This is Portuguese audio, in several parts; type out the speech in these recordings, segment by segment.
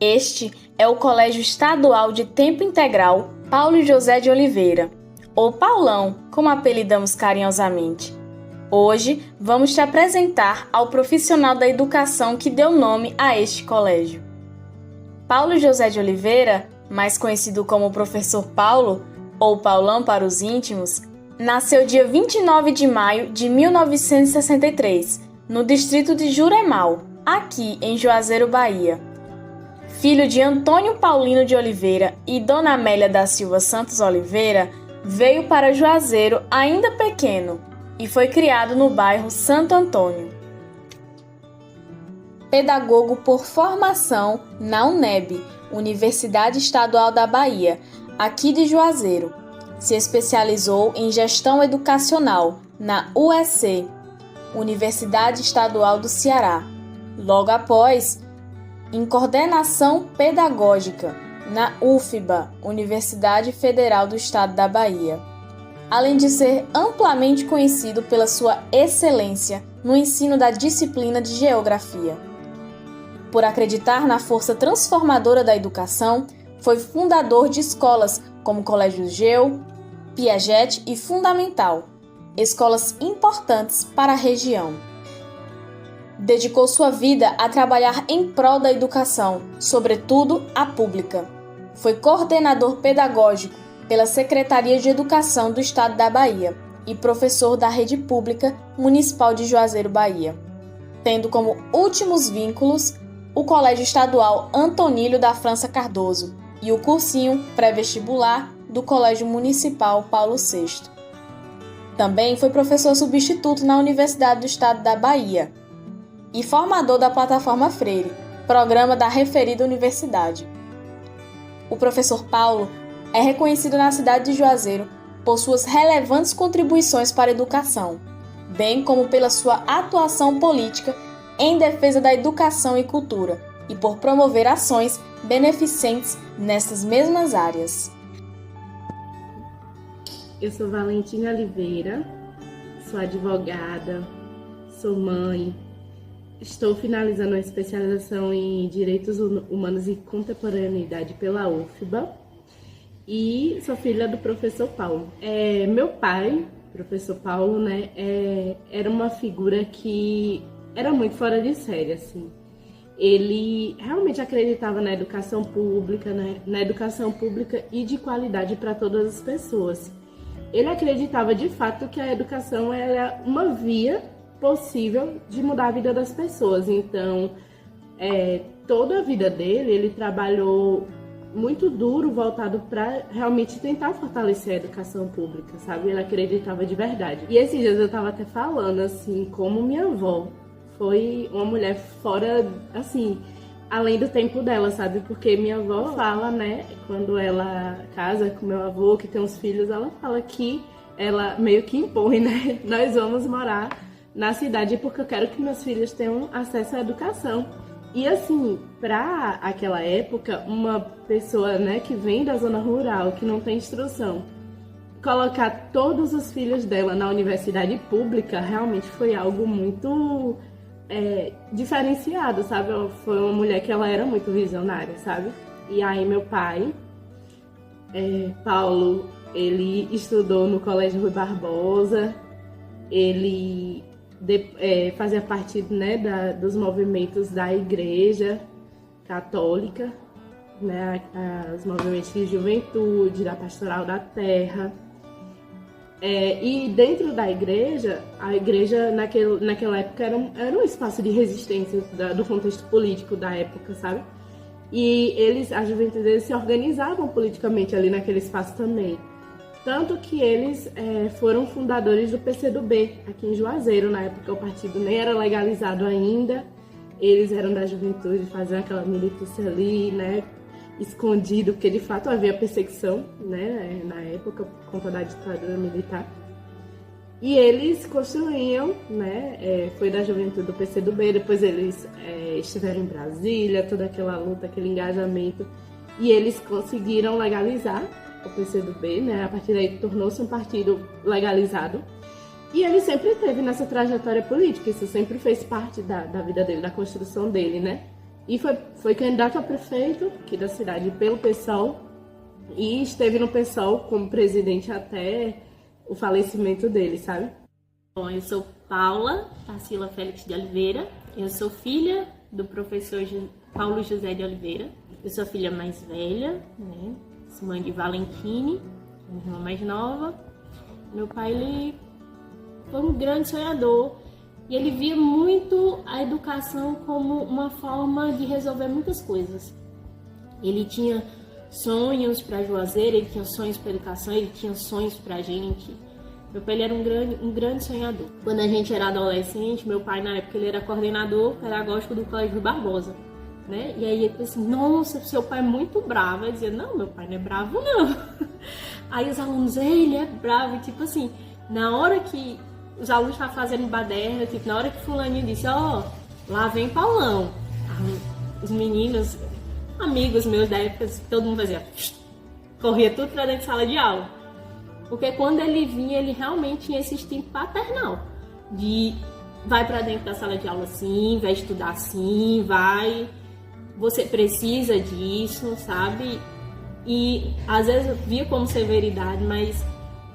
Este é o Colégio Estadual de Tempo Integral Paulo José de Oliveira, ou Paulão, como apelidamos carinhosamente. Hoje vamos te apresentar ao profissional da educação que deu nome a este colégio. Paulo José de Oliveira, mais conhecido como Professor Paulo, ou Paulão para os íntimos, nasceu dia 29 de maio de 1963, no distrito de Juremal, aqui em Juazeiro, Bahia. Filho de Antônio Paulino de Oliveira e Dona Amélia da Silva Santos Oliveira, veio para Juazeiro ainda pequeno e foi criado no bairro Santo Antônio. Pedagogo por formação na UNEB, Universidade Estadual da Bahia, aqui de Juazeiro. Se especializou em gestão educacional na UEC, Universidade Estadual do Ceará. Logo após, em coordenação pedagógica na UFBA, Universidade Federal do Estado da Bahia. Além de ser amplamente conhecido pela sua excelência no ensino da disciplina de Geografia. Por acreditar na força transformadora da educação, foi fundador de escolas como Colégio Geu, Piaget e Fundamental, escolas importantes para a região. Dedicou sua vida a trabalhar em prol da educação, sobretudo a pública. Foi coordenador pedagógico pela Secretaria de Educação do Estado da Bahia e professor da Rede Pública Municipal de Juazeiro, Bahia, tendo como últimos vínculos o Colégio Estadual Antonílio da França Cardoso e o cursinho pré-vestibular do Colégio Municipal Paulo VI. Também foi professor substituto na Universidade do Estado da Bahia e formador da Plataforma Freire, programa da referida universidade. O professor Paulo é reconhecido na cidade de Juazeiro por suas relevantes contribuições para a educação, bem como pela sua atuação política em defesa da educação e cultura e por promover ações beneficentes nessas mesmas áreas. Eu sou Valentina Oliveira, sou advogada, sou mãe, estou finalizando uma especialização em Direitos Humanos e Contemporaneidade pela UFBA e sou filha do professor Paulo. Meu pai, professor Paulo, era uma figura que era muito fora de série, assim. Ele realmente acreditava na educação pública, na educação pública e de qualidade para todas as pessoas. Ele acreditava de fato que a educação era uma via possível de mudar a vida das pessoas. Então, toda a vida dele, ele trabalhou muito duro, voltado para realmente tentar fortalecer a educação pública, sabe? Ele acreditava de verdade. E esses dias eu estava até falando, assim, como minha avó foi uma mulher fora, assim, além do tempo dela, sabe? Porque minha avó fala, quando ela casa com meu avô, que tem uns filhos, ela fala que ela meio que impõe, nós vamos morar na cidade porque eu quero que meus filhos tenham acesso à educação. E assim, para aquela época, uma pessoa, que vem da zona rural, que não tem instrução, colocar todos os filhos dela na universidade pública realmente foi algo muito diferenciado, sabe? Foi uma mulher que ela era muito visionária, sabe? E aí meu pai, Paulo, ele estudou no Colégio Rui Barbosa, ele fazia parte dos movimentos da Igreja Católica, os movimentos de juventude, da Pastoral da Terra. E dentro da igreja, a igreja naquela época era um espaço de resistência do contexto político da época, sabe? E a juventude deles se organizavam politicamente ali naquele espaço também. Tanto que eles foram fundadores do PCdoB, aqui em Juazeiro. Na época o partido nem era legalizado ainda, eles eram da juventude, faziam aquela militância ali, escondido, porque de fato havia perseguição, na época, por conta da ditadura militar. E eles construíam, foi da juventude do PCdoB, depois eles estiveram em Brasília, toda aquela luta, aquele engajamento, e eles conseguiram legalizar o PCdoB, a partir daí tornou-se um partido legalizado. E ele sempre esteve nessa trajetória política, isso sempre fez parte da vida dele, da construção dele, E foi candidato a prefeito aqui da cidade pelo PSOL e esteve no PSOL como presidente até o falecimento dele, sabe? Bom, eu sou Paula Tarsila Félix de Oliveira, eu sou filha do professor Paulo José de Oliveira, eu sou a filha mais velha, né? Sou mãe de Valentine, minha irmã mais nova. Meu pai, ele foi um grande sonhador e ele via muito a educação como uma forma de resolver muitas coisas. Ele tinha sonhos para Juazeiro, ele tinha sonhos para educação, ele tinha sonhos para a gente. Meu pai, ele era um grande sonhador. Quando a gente era adolescente, meu pai, na época, ele era coordenador pedagógico do Colégio Barbosa, né? E aí ele disse assim, nossa, seu pai é muito bravo. Eu dizia, não, meu pai não é bravo, não. Aí os alunos, ele é bravo. Tipo assim, na hora que os alunos estavam fazendo baderna, tipo, na hora que fulaninho disse, ó, lá vem Paulão. Os meninos, amigos meus da época, todo mundo fazia, corria tudo pra dentro de sala de aula. Porque quando ele vinha, ele realmente tinha esse instinto paternal. De vai pra dentro da sala de aula sim, vai estudar sim, vai. Você precisa disso, sabe? E às vezes eu via como severidade, mas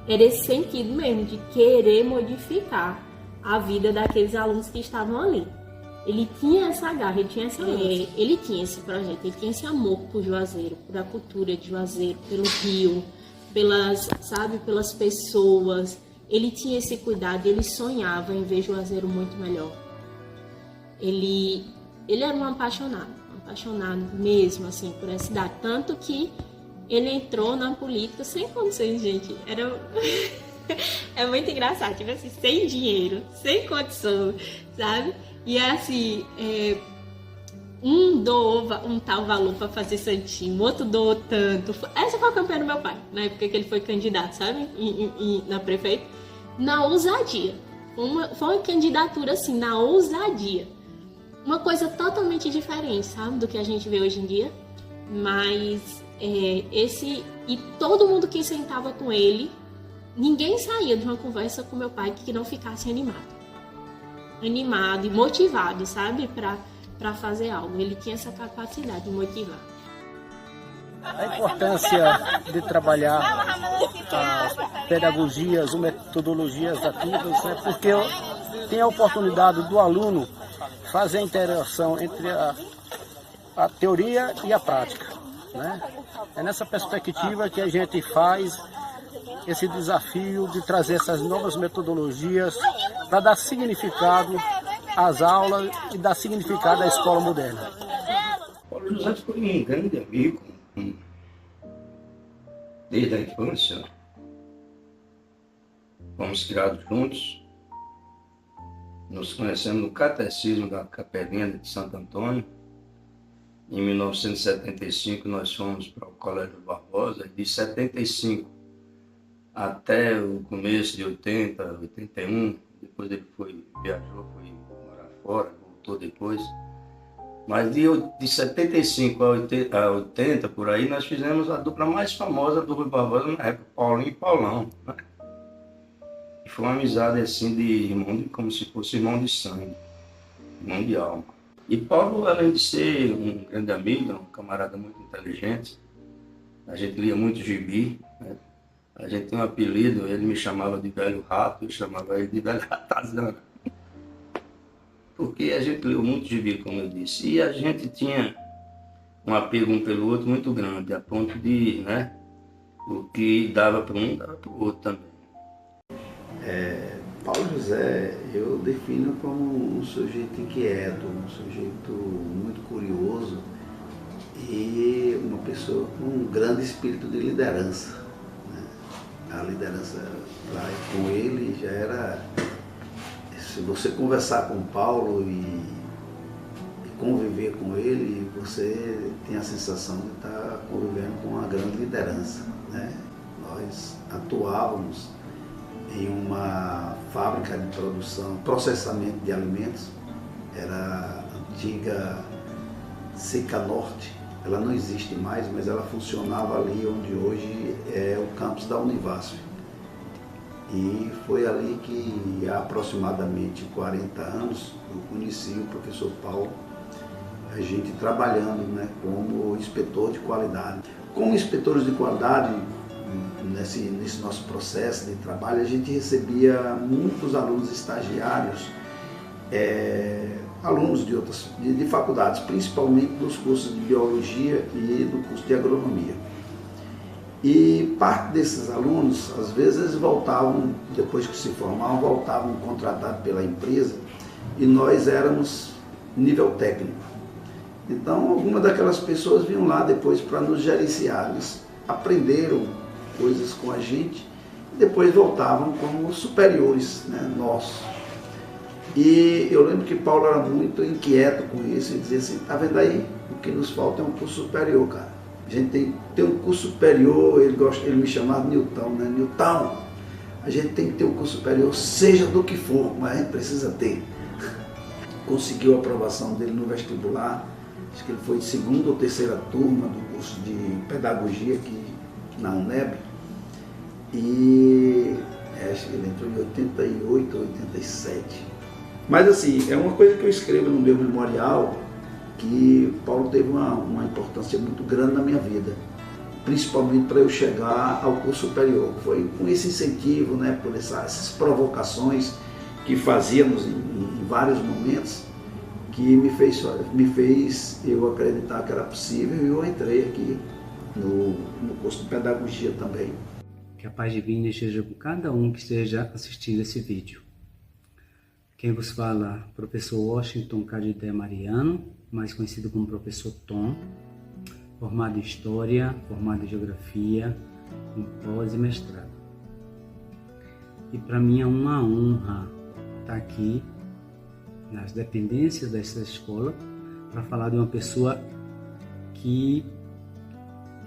era esse sentido mesmo, de querer modificar a vida daqueles alunos que estavam ali. Ele tinha essa garra, ele tinha essa luta. Ele tinha esse projeto, ele tinha esse amor por Juazeiro, por a cultura de Juazeiro, pelo rio, pelas pessoas. Ele tinha esse cuidado, ele sonhava em ver Juazeiro muito melhor. Ele era um apaixonado mesmo, assim, por essa cidade. Tanto que ele entrou na política sem condições, gente. É muito engraçado, tipo assim, sem dinheiro, sem condição, sabe? E assim, um doou um tal valor para fazer santinho, outro doou tanto. Essa foi a campanha do meu pai, na época que ele foi candidato, sabe? Na prefeito. Na ousadia. Foi uma candidatura assim, na ousadia. Uma coisa totalmente diferente, sabe? Do que a gente vê hoje em dia. Mas e todo mundo que sentava com ele, ninguém saía de uma conversa com meu pai que não ficasse animado e motivado, sabe? Para fazer algo. Ele tinha essa capacidade de motivar. A importância de trabalhar as pedagogias, metodologias ativas, né? Porque tem a oportunidade do aluno fazer a interação entre a teoria e a prática, né? É nessa perspectiva que a gente faz esse desafio de trazer essas novas metodologias para dar significado às aulas e dar significado à escola moderna. Paulo José foi um grande amigo desde a infância. Fomos criados juntos. Nos conhecemos no catecismo da Capelinha de Santo Antônio. Em 1975 nós fomos para o Colégio Barbosa. De 75 até o começo de 80, 81, depois ele viajou, foi morar fora, voltou depois. Mas de 75 a 80, por aí, nós fizemos a dupla mais famosa do Rui Barbosa na época, Paulinho e Paulão, né? E foi uma amizade assim de irmão, como se fosse irmão de sangue, irmão de alma. E Paulo, além de ser um grande amigo, um camarada muito inteligente, a gente lia muito gibi, né? A gente tem um apelido, ele me chamava de velho rato, eu chamava ele de velho ratazana. Porque a gente leu muito gibi, como eu disse, e a gente tinha um apego um pelo outro muito grande, a ponto de, né, o que dava para um, dava para o outro também. Paulo José, eu defino como um sujeito inquieto, um sujeito muito curioso e uma pessoa com um grande espírito de liderança, né? A liderança lá com ele já era... Se você conversar com Paulo e conviver com ele, você tem a sensação de estar convivendo com uma grande liderança, né? Nós atuávamos em uma fábrica de produção, processamento de alimentos, era a antiga Seca Norte, ela não existe mais, mas ela funcionava ali onde hoje é o campus da Univasf. E foi ali que há aproximadamente 40 anos eu conheci o professor Paulo, a gente trabalhando, né, como inspetor de qualidade. Como inspetores de qualidade, nesse nosso processo de trabalho, a gente recebia muitos alunos estagiários, alunos de faculdades, principalmente dos cursos de biologia e do curso de agronomia. E parte desses alunos, às vezes, eles voltavam, depois que se formavam, voltavam contratados pela empresa, e nós éramos nível técnico. Então, algumas daquelas pessoas vinham lá depois para nos gerenciar. Eles aprenderam coisas com a gente e depois voltavam como superiores, né, nossos. E eu lembro que Paulo era muito inquieto com isso e dizia assim: tá vendo aí? O que nos falta é um curso superior, cara. A gente tem um curso superior, ele me chamava de Newton, né? Newton, a gente tem que ter um curso superior, seja do que for, mas a gente precisa ter. Conseguiu a aprovação dele no vestibular, acho que ele foi de segunda ou terceira turma do curso de pedagogia aqui na UNEB, e acho que ele entrou em 88 ou 87. Mas assim, é uma coisa que eu escrevo no meu memorial, que Paulo teve uma importância muito grande na minha vida, principalmente para eu chegar ao curso superior. Foi com esse incentivo, né, por essas provocações que fazíamos em vários momentos, que me fez eu acreditar que era possível, e eu entrei aqui no curso de pedagogia também. Que a paz divina esteja com cada um que esteja assistindo esse vídeo. Quem vos fala, professor Washington Cadidé Mariano, mais conhecido como professor Tom, formado em História, formado em Geografia, com pós e mestrado. E para mim é uma honra estar aqui nas dependências dessa escola para falar de uma pessoa que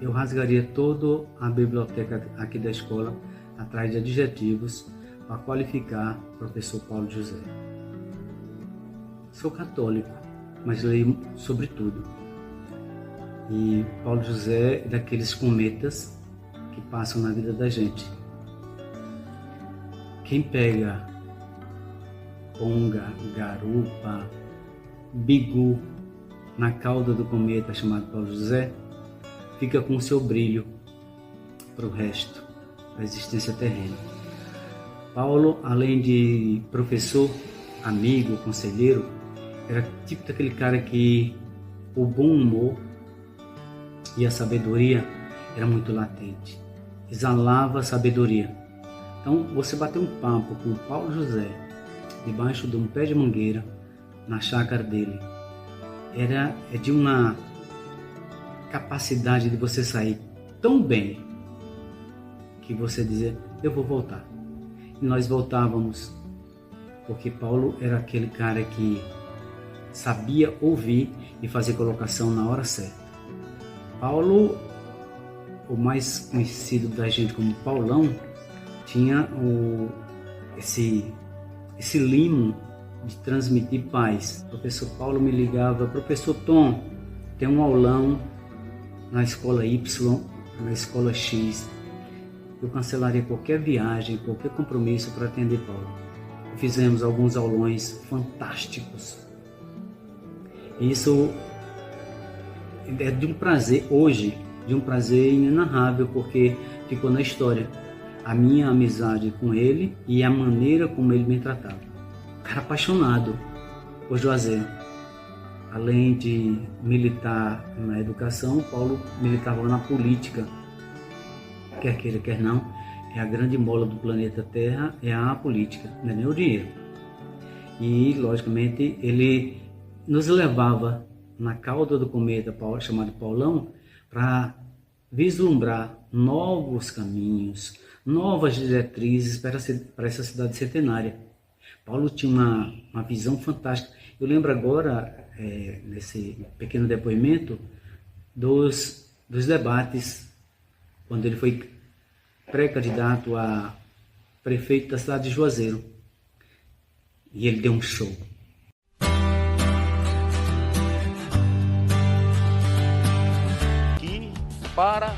eu rasgaria toda a biblioteca aqui da escola atrás de adjetivos para qualificar o professor Paulo José. Sou católico, mas leio sobre tudo. E Paulo José é daqueles cometas que passam na vida da gente. Quem pega ponga, garupa, bigu na cauda do cometa chamado Paulo José, fica com o seu brilho para o resto da existência terrena. Paulo, além de professor, amigo, conselheiro, era tipo daquele cara que o bom humor e a sabedoria era muito latente, exalava sabedoria. Então, você bater um papo com o Paulo José debaixo de um pé de mangueira na chácara dele é de uma capacidade de você sair tão bem que você dizia: eu vou voltar. E nós voltávamos, porque Paulo era aquele cara que sabia ouvir e fazer colocação na hora certa. Paulo, o mais conhecido da gente como Paulão, tinha esse limo de transmitir paz. O professor Paulo me ligava: professor Tom, tem um aulão na escola Y, na escola X. Eu cancelaria qualquer viagem, qualquer compromisso para atender Paulo. Fizemos alguns aulões fantásticos. Isso é de um prazer, hoje, de um prazer inenarrável, porque ficou na história a minha amizade com ele e a maneira como ele me tratava. Cara apaixonado por Juazeiro. Além de militar na educação, Paulo militava na política. Quer queira, quer não, é a grande mola do planeta Terra, é a política, não é nem o dinheiro. E, logicamente, ele nos levava na cauda do cometa chamado Paulão para vislumbrar novos caminhos, novas diretrizes para essa cidade centenária. Paulo tinha uma visão fantástica. Eu lembro agora, nesse pequeno depoimento, dos debates, quando ele foi pré-candidato a prefeito da cidade de Juazeiro. E ele deu um show. Aqui para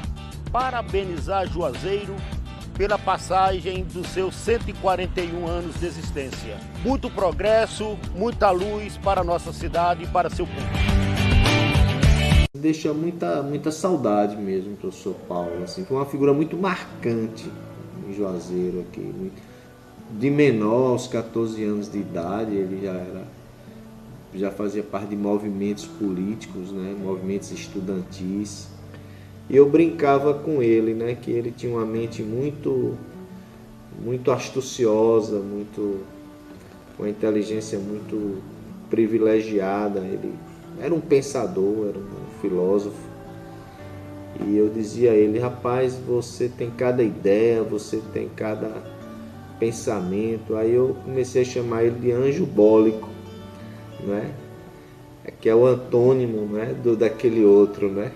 parabenizar Juazeiro pela passagem dos seus 141 anos de existência. Muito progresso, muita luz para a nossa cidade e para seu povo. Deixa muita saudade mesmo, professor Paulo. Assim, foi uma figura muito marcante em Juazeiro aqui. De menor, aos 14 anos de idade, ele já fazia parte de movimentos políticos, né, movimentos estudantis. E eu brincava com ele, né, que ele tinha uma mente muito astuciosa, com uma inteligência muito privilegiada. Ele era um pensador, era um filósofo. E eu dizia a ele: rapaz, você tem cada ideia, você tem cada pensamento. Aí eu comecei a chamar ele de anjo bólico, né? Que é o antônimo, né, daquele outro, né?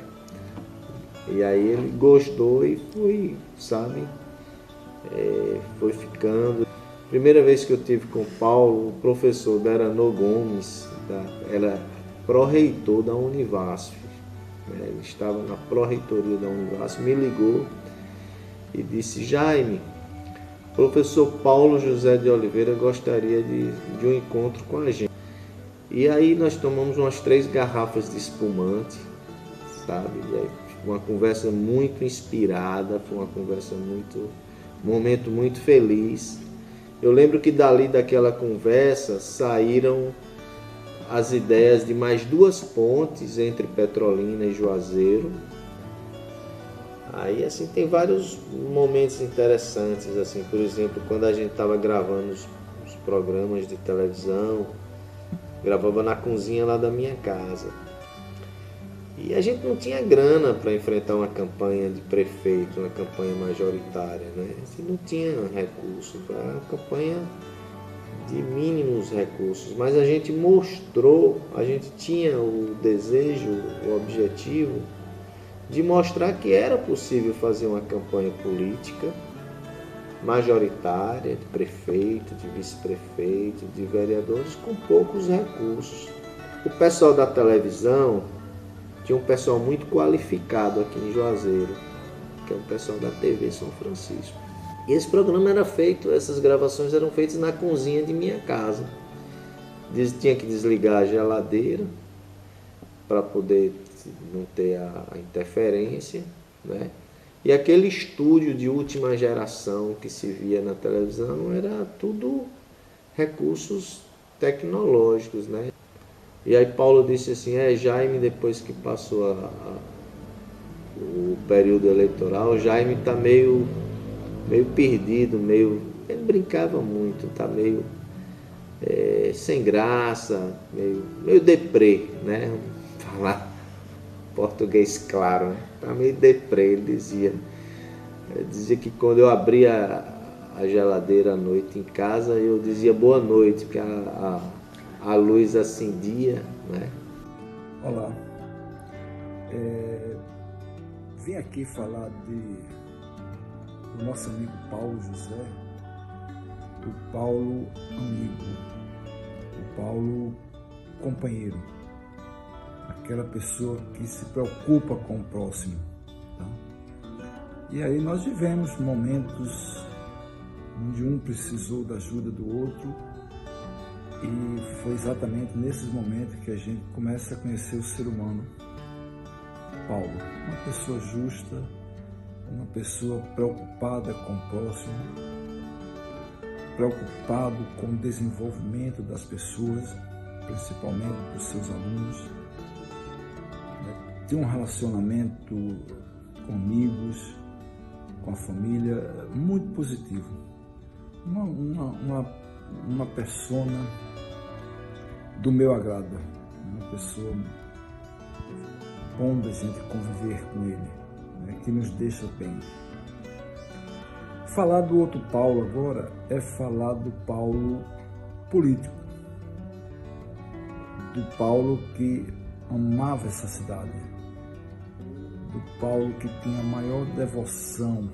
E aí ele gostou e foi, sabe, foi ficando. Primeira vez que eu tive com o Paulo, o professor Beranor Gomes, era pró-reitor da Univasf, né? Ele estava na pró-reitoria da Univasf, me ligou e disse: Jaime, professor Paulo José de Oliveira gostaria de um encontro com a gente. E aí nós tomamos umas 3 garrafas de espumante, sabe? E aí, uma conversa muito inspirada, foi uma conversa um momento muito feliz. Eu lembro que daquela conversa saíram as ideias de mais 2 pontes entre Petrolina e Juazeiro. Aí assim tem vários momentos interessantes, assim, por exemplo, quando a gente estava gravando os programas de televisão, gravava na cozinha lá da minha casa. E a gente não tinha grana para enfrentar uma campanha de prefeito, uma campanha majoritária, né? A gente não tinha recurso, foi uma campanha de mínimos recursos, mas a gente mostrou, a gente tinha o desejo, o objetivo de mostrar que era possível fazer uma campanha política majoritária, de prefeito, de vice-prefeito, de vereadores, com poucos recursos. O pessoal da televisão tinha um pessoal muito qualificado aqui em Juazeiro, que é o pessoal da TV São Francisco. E esse programa era feito, essas gravações eram feitas na cozinha de minha casa. Tinha que desligar a geladeira para poder não ter a interferência, né? E aquele estúdio de última geração que se via na televisão era tudo recursos tecnológicos, né? E aí Paulo disse assim: Jaime, depois que passou o período eleitoral, Jaime está meio perdido, ele brincava muito, está meio sem graça, meio deprê, né? Vamos falar português claro, né? Está meio deprê, ele dizia que quando eu abria a geladeira à noite em casa, eu dizia boa noite, porque a luz acendia, né? Olá, vim aqui falar do nosso amigo Paulo José, o Paulo amigo, o Paulo companheiro, aquela pessoa que se preocupa com o próximo, tá? E aí nós vivemos momentos onde um precisou da ajuda do outro, e foi exatamente nesses momentos que a gente começa a conhecer o ser humano. Paulo, uma pessoa justa, uma pessoa preocupada com o próximo, preocupado com o desenvolvimento das pessoas, principalmente dos seus alunos, tem um relacionamento com amigos, com a família muito positivo, uma persona do meu agrado, uma pessoa bom da gente conviver com ele, né, que nos deixa bem. Falar do outro Paulo agora é falar do Paulo político, do Paulo que amava essa cidade, do Paulo que tinha a maior devoção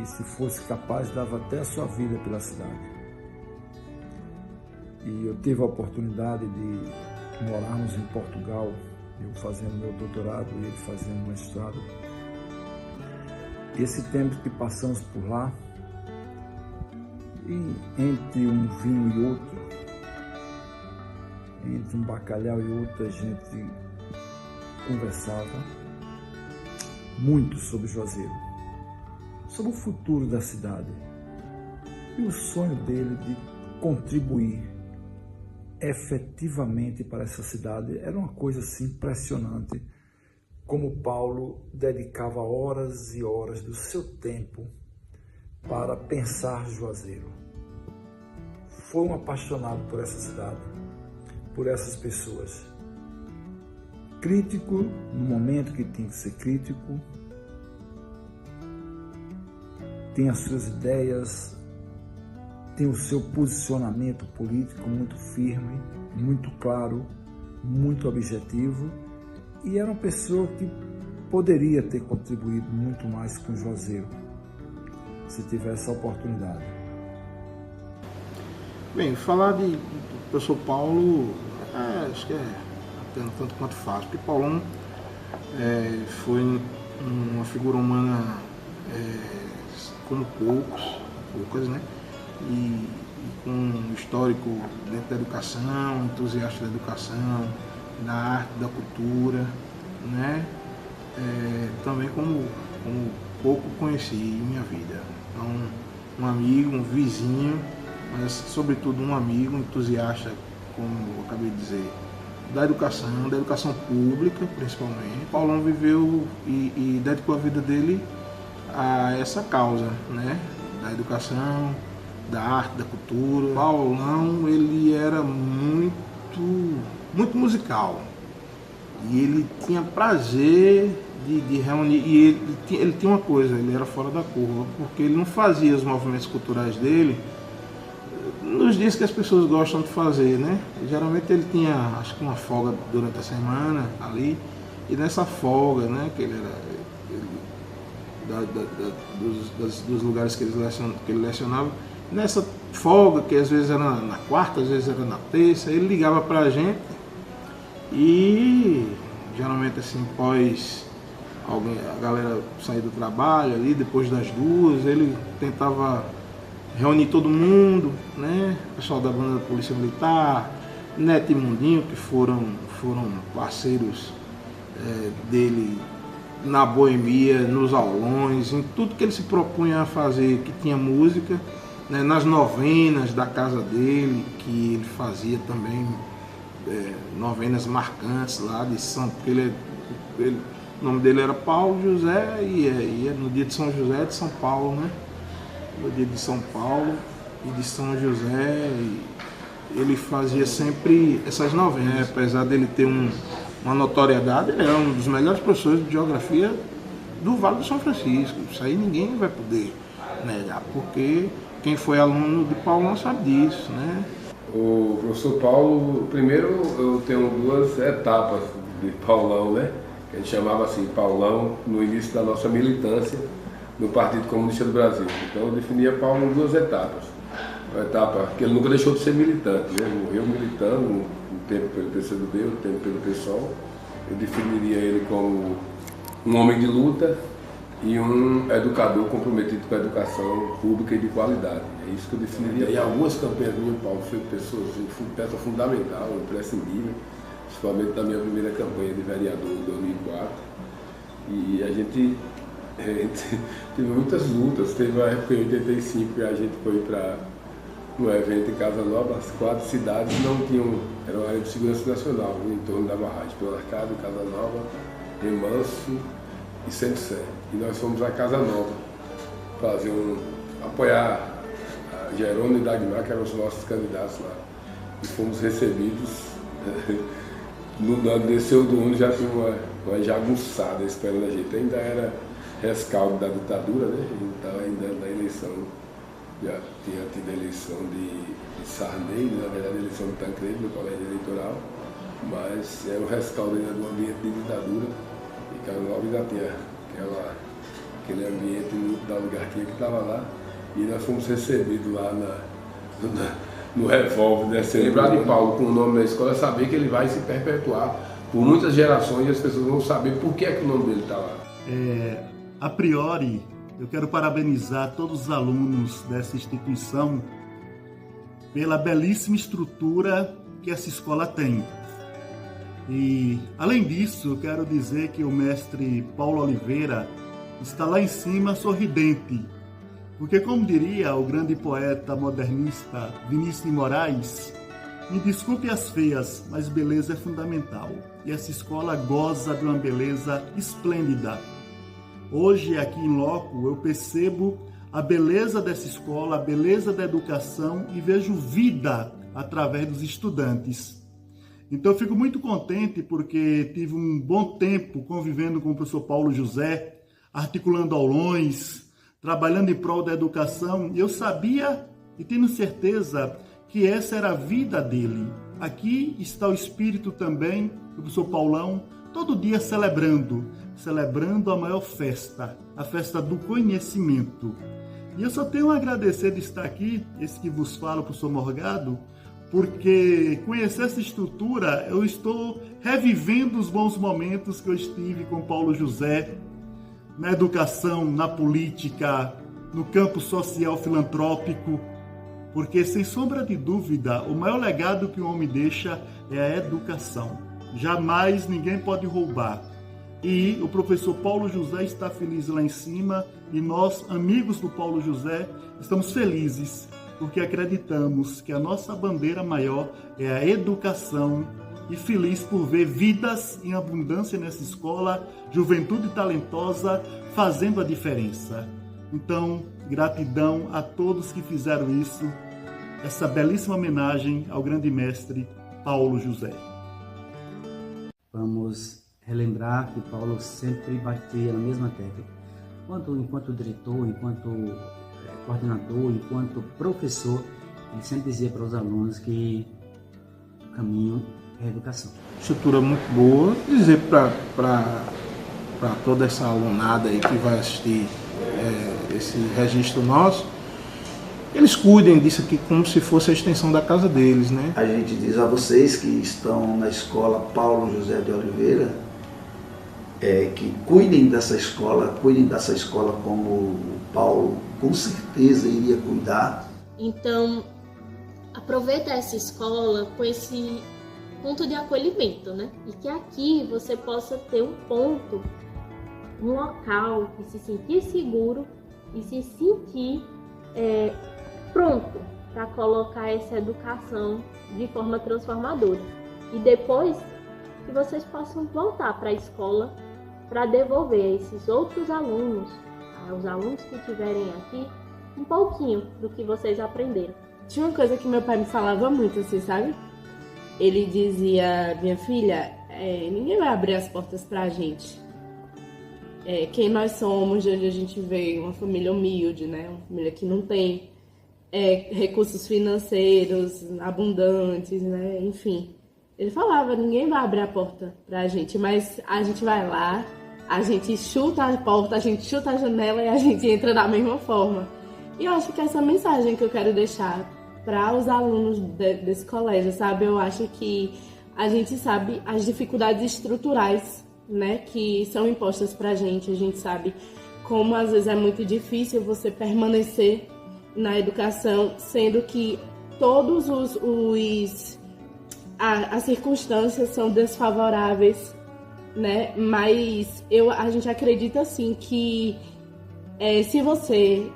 e, se fosse capaz, dava até a sua vida pela cidade. E eu tive a oportunidade de morarmos em Portugal, eu fazendo meu doutorado e ele fazendo mestrado. E esse tempo que passamos por lá, e entre um vinho e outro, entre um bacalhau e outro, a gente conversava muito sobre Juazeiro, sobre o futuro da cidade e o sonho dele de contribuir efetivamente para essa cidade. Era uma coisa assim impressionante, como Paulo dedicava horas e horas do seu tempo para pensar Juazeiro. Foi um apaixonado por essa cidade, por essas pessoas. Crítico no momento que tinha que ser crítico, tem as suas ideias, tem o seu posicionamento político muito firme, muito claro, muito objetivo, e era uma pessoa que poderia ter contribuído muito mais com Juazeiro, se tivesse a oportunidade. Bem, falar do professor Paulo, acho que é tanto quanto fácil, porque Paulão foi uma figura humana como poucas, né? E com um histórico dentro da educação, entusiasta da educação, da arte, da cultura, né? Também como pouco conheci em minha vida. Então, um amigo, um vizinho, mas sobretudo um amigo, um entusiasta, como eu acabei de dizer, da educação pública principalmente. Paulão viveu e dedicou a vida dele a essa causa, né? Da educação, da arte, da cultura. Paulão, ele era muito musical e ele tinha prazer de reunir, e ele tinha uma coisa, ele era fora da curva, porque ele não fazia os movimentos culturais dele nos dias que as pessoas gostam de fazer, né? Geralmente ele tinha, acho que uma folga durante a semana ali, e nessa folga, né, que ele era dos lugares que ele lecionava, nessa folga, que às vezes era na quarta, às vezes era na terça, ele ligava pra gente e geralmente assim, a galera sair do trabalho ali, depois das 2, ele tentava reunir todo mundo, né? O pessoal da banda da Polícia Militar, Neto e Mundinho, que foram parceiros dele na boemia, nos aulões, em tudo que ele se propunha a fazer, que tinha música, né? Nas novenas da casa dele, que ele fazia também novenas marcantes lá de São, porque o nome dele era Paulo José e no dia de São José de São Paulo, né? No dia de São Paulo e de São José, ele fazia sempre essas novenas, apesar dele ter uma notoriedade, ele era um dos melhores professores de geografia do Vale do São Francisco. Isso aí ninguém vai poder negar, porque quem foi aluno de Paulão sabe disso, né? O professor Paulo, primeiro eu tenho 2 etapas de Paulão, né? Que a gente chamava assim, Paulão, no início da nossa militância no Partido Comunista do Brasil. Então eu definia Paulo em 2 etapas. Uma etapa que ele nunca deixou de ser militante, né? Ele morreu militando, um tempo pelo PCdoB, um tempo pelo PSOL. Eu definiria ele como um homem de luta e um educador comprometido com a educação pública e de qualidade. É isso que eu definiria. E algumas campanhas do Paulo foi peça fundamental, imprescindível, principalmente na minha primeira campanha de vereador em 2004. E a gente teve muitas lutas. Teve uma época em 85 que a gente foi para um evento em Casa Nova, as 4 cidades não tinham, era uma área de segurança nacional em torno da barragem, pelo Arcado, Casa Nova, Remanso e Centro-Sé. E nós fomos a Casa Nova apoiar a Jerônimo e Dagmar, que eram os nossos candidatos lá. E fomos recebidos. No desceu do ônibus já tinha uma jagunçada esperando a gente. Ainda era rescaldo da ditadura, né? A gente estava ainda na eleição, já tinha tido a eleição de Sarney, na verdade a eleição de Tancredo no colégio eleitoral, mas era o rescaldo ainda do ambiente de ditadura, e Casa Nova ainda tinha aquele ambiente da oligarquia que estava lá, e nós fomos recebidos lá no revólver dessa. Lembrar de Paulo com o nome da escola, saber que ele vai se perpetuar por muitas gerações e as pessoas vão saber por que é que o nome dele está lá. A priori, eu quero parabenizar todos os alunos dessa instituição pela belíssima estrutura que essa escola tem. E, além disso, eu quero dizer que o mestre Paulo Oliveira está lá em cima sorridente, porque, como diria o grande poeta modernista Vinícius de Moraes, me desculpe as feias, mas beleza é fundamental. E essa escola goza de uma beleza esplêndida. Hoje, aqui em loco, eu percebo a beleza dessa escola, a beleza da educação e vejo vida através dos estudantes. Então, eu fico muito contente porque tive um bom tempo convivendo com o professor Paulo José, articulando aulões, trabalhando em prol da educação. E eu sabia e tenho certeza que essa era a vida dele. Aqui está o espírito também do professor Paulão, todo dia celebrando a maior festa, a festa do conhecimento. E eu só tenho a agradecer de estar aqui, esse que vos fala, o professor Morgado, porque conhecer essa estrutura, eu estou revivendo os bons momentos que eu estive com Paulo José, na educação, na política, no campo social filantrópico, porque, sem sombra de dúvida, o maior legado que o homem deixa é a educação. Jamais ninguém pode roubar. E o professor Paulo José está feliz lá em cima, e nós, amigos do Paulo José, estamos felizes, porque acreditamos que a nossa bandeira maior é a educação, e feliz por ver vidas em abundância nessa escola, juventude talentosa, fazendo a diferença. Então, gratidão a todos que fizeram isso, essa belíssima homenagem ao grande mestre Paulo José. Vamos relembrar que Paulo sempre batia na mesma tecla. Enquanto diretor, enquanto coordenador, enquanto professor, ele sempre dizia para os alunos que o caminho é a educação. Estrutura muito boa. Dizer para toda essa alunada aí que vai assistir esse registro nosso, eles cuidem disso aqui como se fosse a extensão da casa deles, né? A gente diz a vocês que estão na escola Paulo José de Oliveira, que cuidem dessa escola como o Paulo com certeza iria cuidar. Então, aproveita essa escola com esse ponto de acolhimento, né? E que aqui você possa ter um ponto, um local de se sentir seguro e se sentir pronto para colocar essa educação de forma transformadora. E depois que vocês possam voltar para a escola para devolver a esses outros alunos, aos alunos que estiverem aqui, um pouquinho do que vocês aprenderam. Tinha uma coisa que meu pai me falava muito, assim, sabe? Ele dizia, minha filha, ninguém vai abrir as portas pra gente. Quem nós somos, de onde a gente veio, uma família humilde, né? Uma família que não tem recursos financeiros abundantes, né? Enfim. Ele falava, ninguém vai abrir a porta pra gente, mas a gente vai lá, a gente chuta a porta, a gente chuta a janela e a gente entra da mesma forma. E eu acho que essa mensagem que eu quero deixar para os alunos desse colégio, sabe? Eu acho que a gente sabe as dificuldades estruturais, né, que são impostas pra gente. A gente sabe como às vezes é muito difícil você permanecer na educação, sendo que todos as circunstâncias são desfavoráveis, né? Mas a gente acredita assim que se você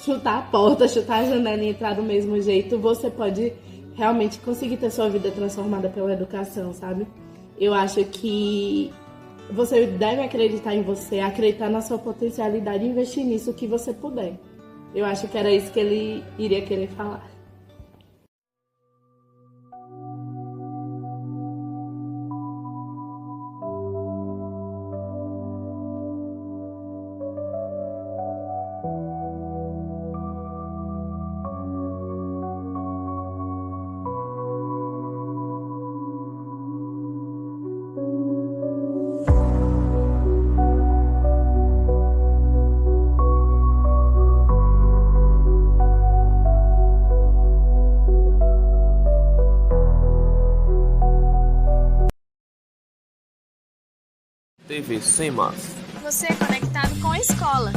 chutar a porta, chutar a janela e entrar do mesmo jeito, você pode realmente conseguir ter sua vida transformada pela educação, sabe? Eu acho que você deve acreditar em você, acreditar na sua potencialidade e investir nisso que você puder. Eu acho que era isso que ele iria querer falar. TV Sem Mas. Você é conectado com a escola.